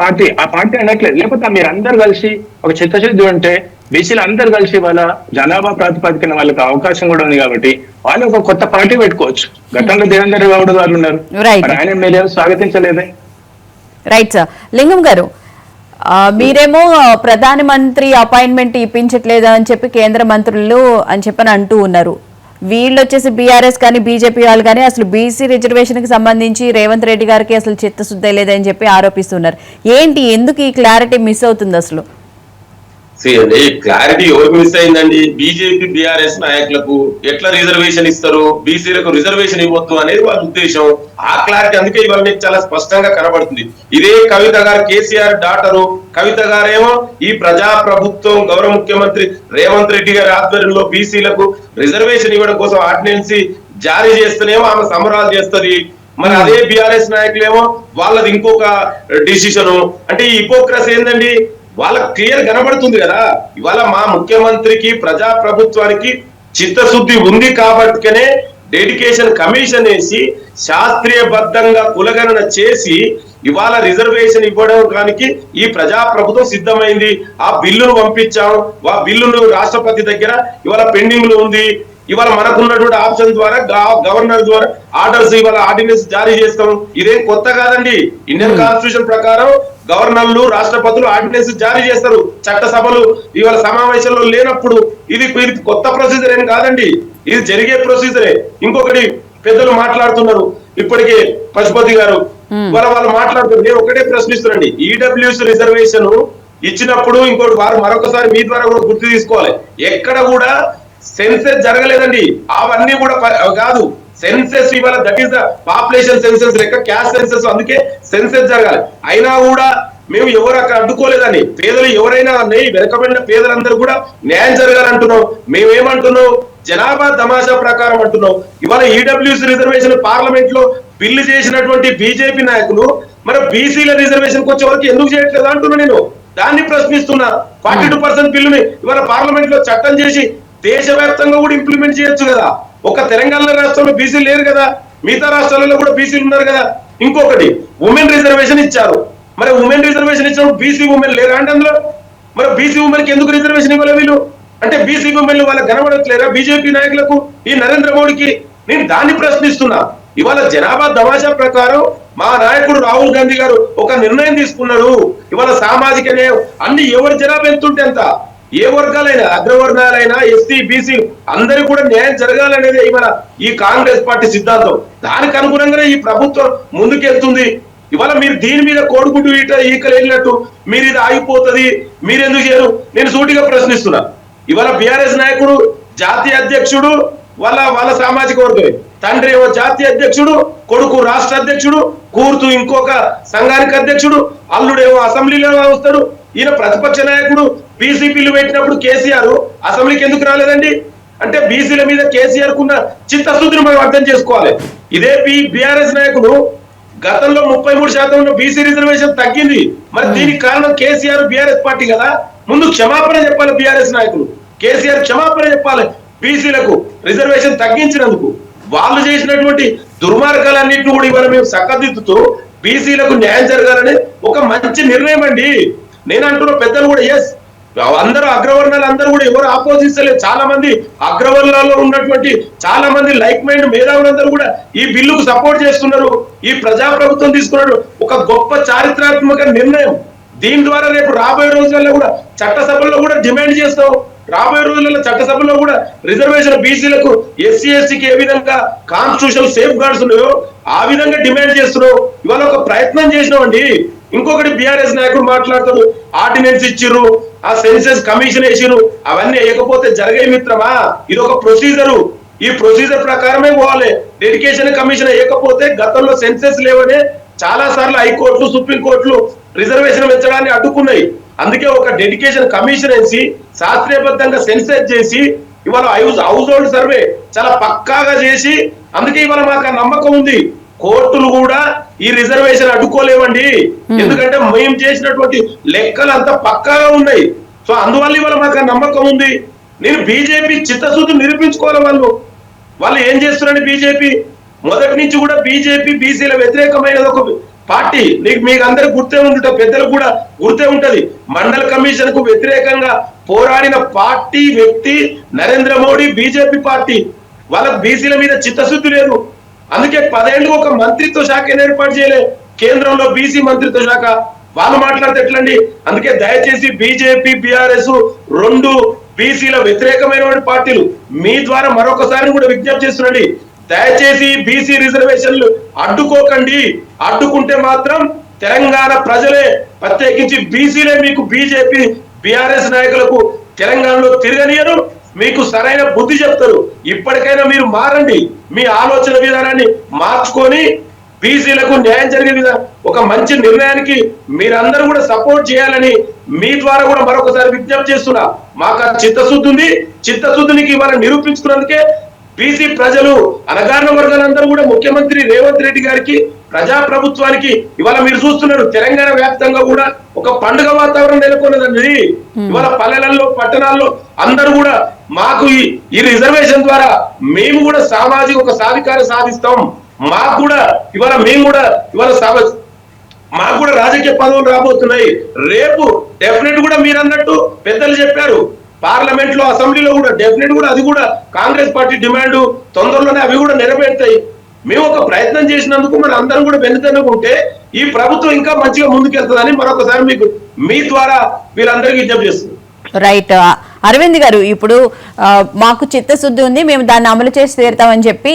పార్టీ అనట్లేదు. లేకపోతే మీరు అందరు కలిసి ఒక చిత్తశుద్ధి ఉంటే బీసీలు అందరు కలిసి వాళ్ళ జనాభా ప్రాతిపదికన వాళ్ళకి అవకాశం కూడా ఉంది కాబట్టి వాళ్ళు ఒక కొత్త పార్టీ పెట్టుకోవచ్చు. గతంలో దేవేంద్ర గౌడ్ గారు ఉన్నారు, ఆయన మీరేమో స్వాగతించలేదే. Right sir. లింగం గారు, మీరేమో ప్రధానమంత్రి అపాయింట్మెంట్ ఇప్పించట్లేదు అని చెప్పి కేంద్ర మంత్రులు అని చెప్పని అంటూ ఉన్నారు. వీళ్ళు వచ్చేసి బీఆర్ఎస్ కానీ బీజేపీ వాళ్ళు కానీ అసలు బీసీ రిజర్వేషన్ కి సంబంధించి రేవంత్ రెడ్డి గారికి అసలు చిత్తశుద్ధి లేదని చెప్పి ఆరోపిస్తున్నారు. ఏంటి, ఎందుకు ఈ క్లారిటీ మిస్ అవుతుంది అసలు? క్లారిటీ ఎవరికి మిస్ అయిందండి? బీజేపీ బీఆర్ఎస్ నాయకులకు ఎట్లా రిజర్వేషన్ ఇస్తారు, బీసీలకు రిజర్వేషన్ ఇవ్వద్దు అనేది వాళ్ళ ఉద్దేశం. ఆ క్లారిటీ అందుకే ఇవాళ మీకు చాలా స్పష్టంగా కనబడుతుంది. ఇదే కవిత గారు, కేసీఆర్ డాటరు కవిత గారేమో ఈ ప్రజా ప్రభుత్వం గౌరవ ముఖ్యమంత్రి రేవంత్ రెడ్డి గారి ఆధ్వర్యంలో బీసీలకు రిజర్వేషన్ ఇవ్వడం కోసం ఆర్డినెన్స్ జారీ చేస్తేనేమో ఆమె సంబరాలు చేస్తుంది. మరి అదే బీఆర్ఎస్ నాయకులేమో వాళ్ళది ఇంకొక డిసిషన్. అంటే ఈ హిపోక్రసీ ఏందండి? వాళ్ళకి క్లియర్ కనబడుతుంది కదా. ఇవాళ మా ముఖ్యమంత్రికి ప్రజా ప్రభుత్వానికి చిత్తశుద్ధి ఉంది కాబట్టినే డెడికేషన్ కమిషన్ వేసి శాస్త్రీయబద్ధంగా కులగణన చేసి ఇవాళ రిజర్వేషన్ ఇవ్వడానికి ఈ ప్రజా ప్రభుత్వం సిద్ధమైంది. ఆ బిల్లును పంపించాం, ఆ బిల్లును రాష్ట్రపతి దగ్గర ఇవాళ పెండింగ్ లో ఉంది. ఇవాళ మనకున్నటువంటి ఆప్షన్ ద్వారా గవర్నర్ ద్వారా ఆర్డర్స్ ఇవాళ ఆర్డినెన్స్ జారీ చేస్తాం. ఇదేం కొత్త కాదండి. ఇండియన్ కాన్స్టిట్యూషన్ ప్రకారం గవర్నర్లు, రాష్ట్రపతులు ఆర్డినెన్స్ జారీ చేస్తారు. చట్టసభలు ఇవాళ సమావేశంలో లేనప్పుడు ఇది కొత్త ప్రొసీజర్ ఏం కాదండి, ఇది జరిగే ప్రొసీజరే. ఇంకొకటి పెద్దలు మాట్లాడుతున్నారు ఇప్పటికే, పశుపతి గారు వాళ్ళు మాట్లాడుతున్నారు. నేను ఒకటే ప్రశ్నిస్తున్నాండి, ఈడబ్ల్యూఎస్ రిజర్వేషన్ ఇచ్చినప్పుడు ఇంకోటి వారు మరొకసారి మీ ద్వారా కూడా గుర్తు తీసుకోవాలి, ఎక్కడ కూడా సెన్సెస్ జరగలేదండి. అవన్నీ కూడా కాదు సెన్సెస్. ఇవాళ that is the population census లెక్క క్యాస్ట్ సెన్సెస్, అందుకే సెన్సెస్ జరగాలి. అయినా కూడా మేము ఎవరు అక్కడ అడ్డుకోలేదని, పేదలు ఎవరైనా వెనకబడిన పేదలందరూ కూడా న్యాయం జరగాలంటున్నాం. మేమేమంటున్నాం, జనాభా తమాషా ప్రకారం అంటున్నాం. ఇవాళ ఈడబ్ల్యూఎస్ రిజర్వేషన్ పార్లమెంట్ లో బిల్లు చేసినటువంటి బీజేపీ నాయకులు మరి బీసీల రిజర్వేషన్ వచ్చే వరకు ఎందుకు చేయట్లేదు అంటున్నా. నేను దాన్ని ప్రశ్నిస్తున్నా. 42% బిల్లుని ఇవాళ పార్లమెంట్ లో చట్టం చేసి దేశవ్యాప్తంగా కూడా ఇంప్లిమెంట్ చేయొచ్చు కదా. ఒక తెలంగాణ రాష్ట్రంలో బీసీలు లేరు కదా, మిగతా రాష్ట్రాలలో కూడా బీసీలు ఉన్నారు కదా. ఇంకొకటి ఉమెన్ రిజర్వేషన్ ఇచ్చారు. మరి ఉమెన్ రిజర్వేషన్ ఇచ్చినప్పుడు బీసీ ఉమెన్ లేరా అంటే అందులో? మరి బీసీ ఉమెన్ కి ఎందుకు రిజర్వేషన్ ఇవ్వలేదు వీళ్ళు? అంటే బీసీ ఉమెన్ వాళ్ళకి కనబడట్లేరా బీజేపీ నాయకులకు, ఈ నరేంద్ర మోడీకి? నేను దాన్ని ప్రశ్నిస్తున్నా. ఇవాళ జనాభా తమాషా ప్రకారం మా నాయకుడు రాహుల్ గాంధీ గారు ఒక నిర్ణయం తీసుకున్నాడు. ఇవాళ సామాజిక న్యాయం అన్ని ఎవరి జనాభా ఎంతుంటే అంత, ఏ వర్గాలైనా, అగ్రవర్ణాలైనా, ఎస్సీ బీసీ అందరికీ కూడా న్యాయం జరగాలనేది ఇవాళ ఈ కాంగ్రెస్ పార్టీ సిద్ధాంతం. దానికి అనుగుణంగానే ఈ ప్రభుత్వం ముందుకెళ్తుంది. ఇవాళ మీరు దీని మీద కోడిగుడ్డు ఈకలు వెళ్ళినట్టు మీరు ఇది ఆగిపోతుంది, మీరెందుకు చేయరు? నేను సూటిగా ప్రశ్నిస్తున్నా. ఇవాళ బీఆర్ఎస్ నాయకుడు జాతీయ అధ్యక్షుడు, వాళ్ళ సామాజిక వర్గమే. తండ్రి ఏమో జాతీయ అధ్యక్షుడు, కొడుకు రాష్ట్ర అధ్యక్షుడు, కూతురు ఇంకొక సంఘానికి అధ్యక్షుడు, అల్లుడేమో అసెంబ్లీలో వస్తాడు. ఈయన ప్రతిపక్ష నాయకుడు. బీసీ బిల్లు పెట్టినప్పుడు కేసీఆర్ అసెంబ్లీకి ఎందుకు రాలేదండి? అంటే బీసీల మీద కేసీఆర్ కున్న చిత్తశుద్ధిని మనం అర్థం చేసుకోవాలి. ఇదే బీఆర్ఎస్ నాయకుడు గతంలో 33% ఉన్న బీసీ రిజర్వేషన్ తగ్గింది. మరి దీనికి కారణం కేసీఆర్ బీఆర్ఎస్ పార్టీ కదా. ముందు క్షమాపణ చెప్పాలి బీఆర్ఎస్ నాయకులు, కేసీఆర్ క్షమాపణ చెప్పాలి బీసీలకు రిజర్వేషన్ తగ్గించినందుకు. వాళ్ళు చేసినటువంటి దుర్మార్గాలన్నింటినీ కూడా ఇవాళ మేము సక్కదిద్దుతూ బీసీలకు న్యాయం జరగాలని ఒక మంచి నిర్ణయం అండి. నేను అంటున్న పెద్దలు కూడా ఎస్, అందరూ అగ్రవర్ణాలు అందరూ కూడా ఎవరు ఆపోజిస్తలేదు. చాలా మంది అగ్రవర్ణాల్లో ఉన్నటువంటి చాలా మంది లైక్ మైండ్ మేధావులందరూ కూడా ఈ బిల్లుకు సపోర్ట్ చేస్తున్నారు. ఈ ప్రజాప్రభుత్వం తీసుకున్నారు ఒక గొప్ప చారిత్రాత్మక నిర్ణయం. దీని ద్వారా రేపు రాబోయే రోజుల్లో కూడా చట్టసభల్లో కూడా డిమాండ్ చేస్తాం. రాబోయే రోజుల్లో చట్టసభలో కూడా రిజర్వేషన్ బీసీలకు ఎస్సీ ఎస్టీకి ఏ విధంగా కాన్స్టిట్యూషన్ సేఫ్ గార్డ్స్ ఉన్నాయో ఆ విధంగా డిమాండ్ చేస్తున్నావు. ఇవాళ ఒక ప్రయత్నం చేసినామండి. ఇంకొకటి బీఆర్ఎస్ నాయకుడు మాట్లాడతాడు, ఆర్డినెన్స్ ఇచ్చిర్రు, ఆ సెన్సెస్ కమిషన్ వేసిరు, అవన్నీ వేయకపోతే జరిగే మిత్రమా, ఇది ఒక ప్రొసీజరు. ఈ ప్రొసీజర్ ప్రకారమే పోవాలి. డెడికేషన్ కమిషన్ వేయకపోతే గతంలో సెన్సెస్ లేవనే చాలా సార్లు హైకోర్టులు సుప్రీంకోర్టులు రిజర్వేషన్ పెంచడాన్ని అడ్డుకున్నాయి. అందుకే ఒక డెడికేషన్ కమిషన్ వేసి శాస్త్రీయబద్ధంగా సెన్సెస్ చేసి ఇవాళ హౌస్ హోల్డ్ సర్వే చాలా పక్కాగా చేసి, అందుకే ఇవాళ మాకు ఆ నమ్మకం ఉంది కోర్టులు కూడా ఈ రిజర్వేషన్ అడ్డుకోలేవండి. ఎందుకంటే మేము చేసినటువంటి లెక్కలు అంతా పక్కాగా ఉన్నాయి. సో అందువల్ల ఇవాళ మాకు ఆ నమ్మకం ఉంది. నేను బీజేపీ చిత్తశుద్ధి నిరూపించుకోవాలి. వాళ్ళు ఏం చేస్తున్నారండి, బీజేపీ మొదటి నుంచి కూడా బీజేపీ బీసీల వ్యతిరేకమైనది ఒక పార్టీ. మీకు అందరికి గుర్తే ఉంటుంది, పెద్దలకు కూడా గుర్తే ఉంటది. మండల కమిషన్ కు వ్యతిరేకంగా పోరాడిన పార్టీ వ్యక్తి నరేంద్ర మోడీ బీజేపీ పార్టీ. వాళ్ళకు బీసీల మీద చిత్తశుద్ధి లేదు. అందుకే 10 ఏళ్ళు ఒక మంత్రిత్వ శాఖ ఏర్పాటు చేయలే కేంద్రంలో, బీసీ మంత్రిత్వ శాఖ. వాళ్ళు మాట్లాడితే ఎట్లండి. అందుకే దయచేసి బీజేపీ బీఆర్ఎస్ రెండు బీసీల వ్యతిరేకమైన పార్టీలు. మీ ద్వారా మరొకసారి కూడా విజ్ఞప్తి చేస్తున్నాండి, దయచేసి బీసీ రిజర్వేషన్లు అడ్డుకోకండి. అడ్డుకుంటే మాత్రం తెలంగాణ ప్రజలే, ప్రత్యేకించి బీసీలే మీకు బీజేపీ బీఆర్ఎస్ నాయకులకు తెలంగాణలో తిరగనియరు, మీకు సరైన బుద్ధి చెప్తారు. ఇప్పటికైనా మీరు మారండి, మీ ఆలోచన విధానాన్ని మార్చుకొని బీసీలకు న్యాయం జరిగే విధానం ఒక మంచి నిర్ణయానికి మీరందరూ కూడా సపోర్ట్ చేయాలని మీ ద్వారా కూడా మరొకసారి విజ్ఞప్తి చేస్తున్నా. మాకు ఆ చిత్తశుద్ధి ఉంది. చిత్తశుద్ధికి ఇవాళ నిరూపించుకున్నందుకే బీసీ ప్రజలు, అణగారిన వర్గాలందరూ కూడా ముఖ్యమంత్రి రేవంత్ రెడ్డి గారికి, ప్రజా ప్రభుత్వానికి ఇవాళ మీరు చూస్తున్నారు తెలంగాణ వ్యాప్తంగా కూడా ఒక పండుగ వాతావరణం నెలకొన్నదండి. ఇవాళ పల్లెలలో పట్టణాల్లో అందరూ కూడా మాకు ఈ రిజర్వేషన్ ద్వారా మేము కూడా సామాజిక ఒక సాధికారం సాధిస్తాం. మాకు కూడా ఇవాళ మేము కూడా ఇవాళ మాకు కూడా రాజకీయ పదవులు రాబోతున్నాయి. రేపు డెఫినెట్ కూడా మీరు అన్నట్టు పెద్దలు చెప్పారు, పార్లమెంట్ లో అసెంబ్లీలో కూడా డెఫినెట్ కూడా అది కూడా కాంగ్రెస్ పార్టీ డిమాండ్ తొందరలోనే అవి కూడా నెరవేరుతాయి. మేము ఒక ప్రయత్నం చేసినందుకు మన అందరం కూడా వెనుకనుకుంటే ఈ ప్రభుత్వం ఇంకా మంచిగా ముందుకెళ్తుందని మరొకసారి మీకు మీ ద్వారా వీరందరికీ విజ్ఞప్తి చేస్తుంది. రైట్ అరవింద్ గారు, ఇప్పుడు మాకు చిత్తశుద్ధి ఉంది, మేము దాన్ని అమలు చేసి తీరుతామని చెప్పి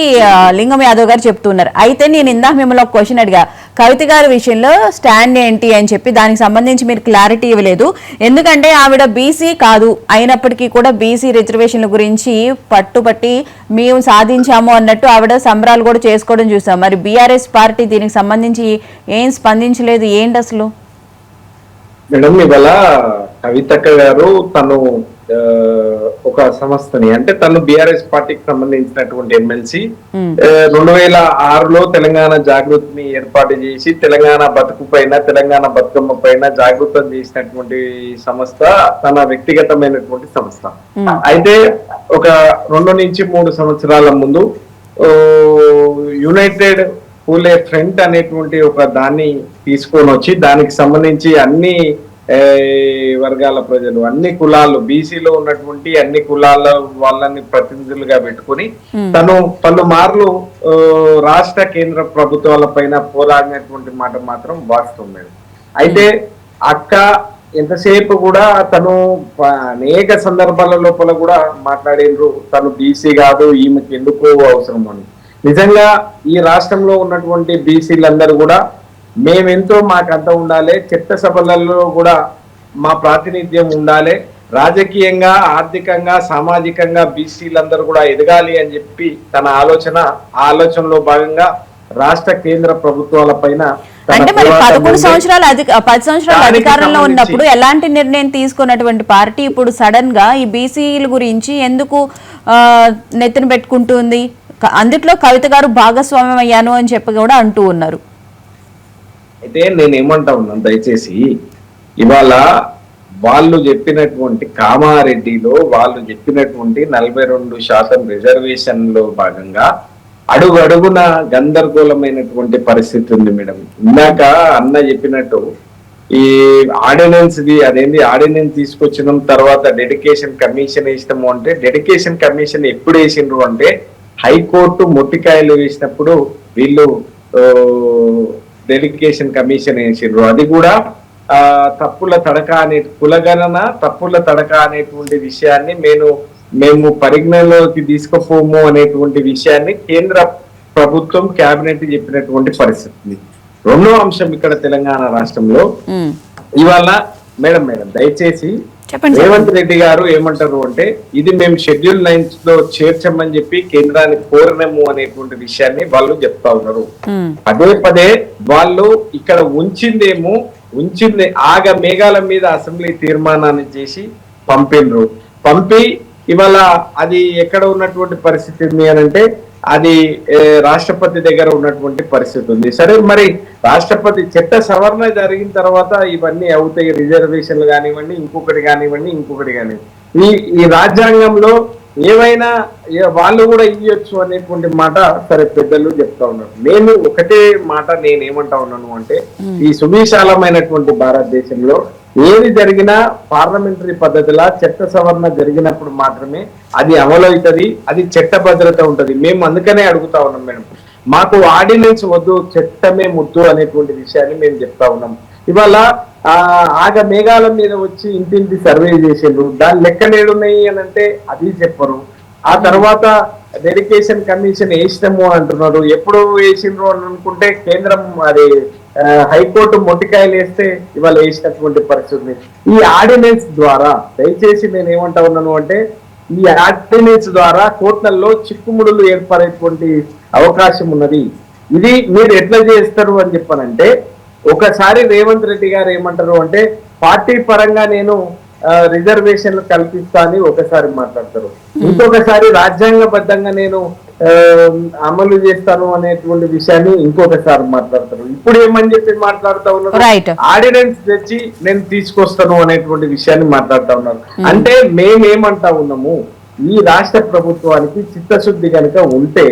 లింగం యాదవ్ గారు చెప్తున్నారు. అయితే నేను ఇందాక మిమ్మల్ని ఒక క్వశ్చన్ అడిగా, కవిత గారి విషయంలో స్టాండ్ ఏంటి అని చెప్పి, దానికి సంబంధించి మీరు క్లారిటీ ఇవ్వలేదు. ఎందుకంటే ఆవిడ బీసీ కాదు, అయినప్పటికీ కూడా బీసీ రిజర్వేషన్ల గురించి పట్టుబట్టి మేము సాధించాము అన్నట్టు ఆవిడ సంబరాలు కూడా చేసుకోవడం చూసాం. మరి బీఆర్ఎస్ పార్టీ దీనికి సంబంధించి ఏం స్పందించలేదు, ఏంటి అసలు? మేడం, ఇవాళ కవితక్క గారు తను ఒక సంస్థని, అంటే తను బీఆర్ఎస్ పార్టీకి సంబంధించినటువంటి ఎమ్మెల్సీ 2006లో తెలంగాణ జాగృతిని ఏర్పాటు చేసి తెలంగాణ బతుకు పైన, తెలంగాణ బతుకమ్మ పైన జాగృతం చేసినటువంటి సంస్థ తన వ్యక్తిగతమైనటువంటి సంస్థ. అయితే ఒక 2 నుంచి 3 సంవత్సరాల ముందు యునైటెడ్ పూలే ఫ్రంట్ అనేటువంటి ఒక దాన్ని తీసుకొని వచ్చి దానికి సంబంధించి అన్ని వర్గాల ప్రజలు, అన్ని కులాలు, బీసీలో ఉన్నటువంటి అన్ని కులాల వాళ్ళని ప్రతినిధులుగా పెట్టుకుని తను పలుమార్లు రాష్ట్ర కేంద్ర ప్రభుత్వాల పైన పోరాడినటువంటి మాట మాత్రం వాస్తవం. అయితే అక్క ఎంతసేపు కూడా తను అనేక సందర్భాల లోపల కూడా మాట్లాడినరు, తను బీసీ కాదు, ఈమెకి ఎందుకు అవసరం అని. నిజంగా ఈ రాష్ట్రంలో ఉన్నటువంటి బీసీలందరూ కూడా మేమెంతో మాకంతా ఉండాలి, చట్టసభలలో కూడా మా ప్రాతినిధ్యం ఉండాలి, రాజకీయంగా, ఆర్థికంగా, సామాజికంగా బీసీలందరూ కూడా ఎదగాలి అని చెప్పి తన ఆలోచనలో భాగంగా రాష్ట్ర కేంద్ర ప్రభుత్వాల పైన, అంటే మరి 10 సంవత్సరాలు అధికారంలో ఉన్నప్పుడు ఎలాంటి నిర్ణయం తీసుకున్నటువంటి పార్టీ ఇప్పుడు సడన్ గా ఈ బీసీల గురించి ఎందుకు నెత్తిన పెట్టుకుంటుంది? అందుట్లో కవిత గారు భాగస్వామ్యం అయ్యాను అని చెప్పి కూడా అంటూ ఉన్నారు. అయితే నేను ఏమంటా ఉన్నాను, దయచేసి ఇవాళ వాళ్ళు చెప్పినటువంటి కామారెడ్డిలో వాళ్ళు చెప్పినటువంటి 42% రిజర్వేషన్ లో భాగంగా అడుగున గందరగోళమైనటువంటి పరిస్థితి ఉంది మేడం. ఇందాక అన్న చెప్పినట్టు ఈ ఆర్డినెన్స్ తీసుకొచ్చిన తర్వాత డెడికేషన్ కమిషన్ వేసినాము అంటే, డెడికేషన్ కమిషన్ ఎప్పుడు వేసిండ్రు అంటే హైకోర్టు మొట్టికాయలు వేసినప్పుడు వీళ్ళు డెడికేషన్ కమిషన్ వేసిండ్రు. అది కూడా తప్పుల తడక కులగణన తప్పుల తడక అనేటువంటి విషయాన్ని మేము పరిజ్ఞానంలోకి తీసుకుపోము అనేటువంటి విషయాన్ని కేంద్ర ప్రభుత్వం కేబినెట్ చెప్పినటువంటి పరిస్థితి. రెండో అంశం ఇక్కడ తెలంగాణ రాష్ట్రంలో ఇవాళ మేడం దయచేసి రేవంత్ రెడ్డి గారు ఏమంటారు అంటే, ఇది మేము షెడ్యూల్ 9 లో చేర్చమని చెప్పి కేంద్రానికి కోరినాము అనేటువంటి విషయాన్ని వాళ్ళు చెప్తా ఉన్నారు. పదే వాళ్ళు ఇక్కడ ఉంచింది ఆగ మేఘాల మీద అసెంబ్లీ తీర్మానాన్ని చేసి పంపి ఇవాళ అది ఎక్కడ ఉన్నటువంటి పరిస్థితి ఉంది అని అంటే, అది రాష్ట్రపతి దగ్గర ఉన్నటువంటి పరిస్థితి ఉంది. సరే, మరి రాష్ట్రపతి చట్ట సవరణ జరిగిన తర్వాత ఇవన్నీ అవుతాయి, రిజర్వేషన్లు కానివ్వండి, ఇంకొకటి కానివ్వండి. ఈ రాజ్యాంగంలో ఏవైనా వాళ్ళు కూడా ఇవ్వచ్చు అనేటువంటి మాట సరే పెద్దలు చెప్తా ఉన్నారు. నేను ఒకటే మాట నేనేమంటా ఉన్నాను అంటే, ఈ సువిశాలమైనటువంటి భారతదేశంలో ఏది జరిగినా పార్లమెంటరీ పద్ధతిలా చట్ట సవరణ జరిగినప్పుడు మాత్రమే అది అమలు అవుతుంది, అది చట్ట భద్రత ఉంటది. మేము అందుకనే అడుగుతా ఉన్నాం మేడం, మాకు ఆర్డినెన్స్ వద్దు, చట్టమే ముద్దు అనేటువంటి విషయాన్ని మేము చెప్తా ఉన్నాం. ఇవాళ ఆగ మేఘాల మీద వచ్చి ఇంటింటి సర్వే చేసిండ్రు, దాని లెక్కలేడున్నాయి అని అంటే అది చెప్పరు. ఆ తర్వాత డెడికేషన్ కమిషన్ వేసినాము అంటున్నారు. ఎప్పుడు వేసిండ్రు అని అనుకుంటే కేంద్రం అది హైకోర్టు మొట్టికాయలు వేస్తే ఇవాళ వేసినటువంటి పరిస్థితి. ఈ ఆర్డినెన్స్ ద్వారా దయచేసి నేను ఏమంటా ఉన్నాను అంటే, ఈ ఆర్డినెన్స్ ద్వారా కోర్టులలో చిక్కుముడులు ఏర్పడేటువంటి అవకాశం ఉన్నది. ఇది మీరు ఎట్లా చేస్తారు అని చెప్పానంటే, ఒకసారి రేవంత్ రెడ్డి గారు ఏమంటారు అంటే, పార్టీ పరంగా నేను రిజర్వేషన్లు కల్పిస్తా అని ఒకసారి మాట్లాడతారు, ఇంకొకసారి రాజ్యాంగబద్ధంగా నేను అమలు చేస్తాను అనేటువంటి విషయాన్ని ఇంకొకసారి మాట్లాడతారు. ఇప్పుడు ఏమని చెప్పి మాట్లాడుతా ఉన్నారు, ఆర్డినెన్స్ తెచ్చి నేను తీసుకొస్తాను అనేటువంటి విషయాన్ని మాట్లాడుతా ఉన్నారు. అంటే మేమేమంటా ఉన్నాము, ఈ రాష్ట్ర ప్రభుత్వానికి చిత్తశుద్ధి కనుక ఉంటే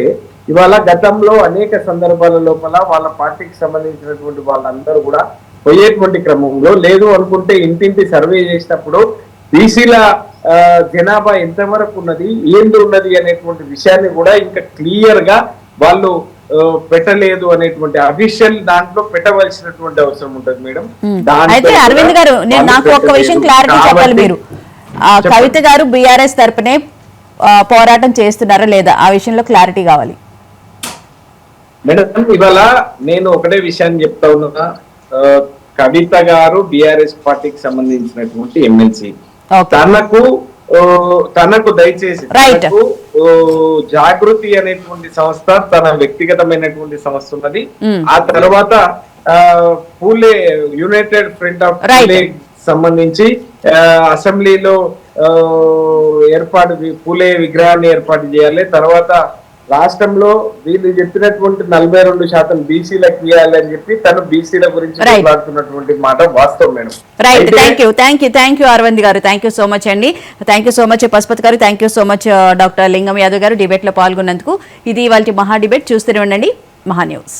ఇవాళ గతంలో అనేక సందర్భాల లోపల వాళ్ళ పార్టీకి సంబంధించినటువంటి వాళ్ళందరూ కూడా పోయేటువంటి క్రమంలో, లేదు అనుకుంటే ఇంటింటి సర్వే చేసినప్పుడు బీసీల జనాభా ఎంతవరకు ఉన్నది, ఏంది ఉన్నది అనేటువంటి విషయాన్ని కూడా ఇంకా క్లియర్ గా వాళ్ళు పెట్టలేదు అనేటువంటి అఫీషియల్ దాంట్లో పెట్టవలసినటువంటి అవసరం ఉంటుంది మేడం. అయితే అరవింద్ గారు, నేను నాకు ఒక విషయం క్లారిటీ చెప్పాలి. మీరు కవిత గారు బీఆర్ఎస్ తరపునే పోరాటం చేస్తున్నారా లేదా, ఆ విషయంలో క్లారిటీ కావాలి మేడం. ఇవాళ నేను ఒకటే విషయాన్ని చెప్తా ఉన్నా, కవిత గారు బీఆర్ఎస్ పార్టీకి సంబంధించినటువంటి ఎమ్మెల్సీ, తనకు దయచేసి జాగృతి అనేటువంటి సంస్థ తన వ్యక్తిగతమైనటువంటి సంస్థ ఉన్నది. ఆ తర్వాత పూలే యునైటెడ్ ఫ్రంట్ ఆఫ్ పూలే సంబంధించి అసెంబ్లీలో పూలే విగ్రహాన్ని ఏర్పాటు చేయాలి. తర్వాత రాష్ట్రంలో వీళ్ళు చెప్పినటువంటి 42% బీసీలకు ఇవ్వాలని చెప్పి తను బీసీల గురించి మాట్లాడుతున్నటువంటి మాట వాస్తవం madam. Right, thank you Arvind గారు, థ్యాంక్ యూ సో మచ్ అండి. Thank you so much Pashupati గారు, thank you so much doctor Lingam Yadav గారు డిబేట్ లో పాల్గొన్నందుకు. ఇది ఇవాళ మహా డిబేట్. చూస్తూనే ఉండండి మహా న్యూస్.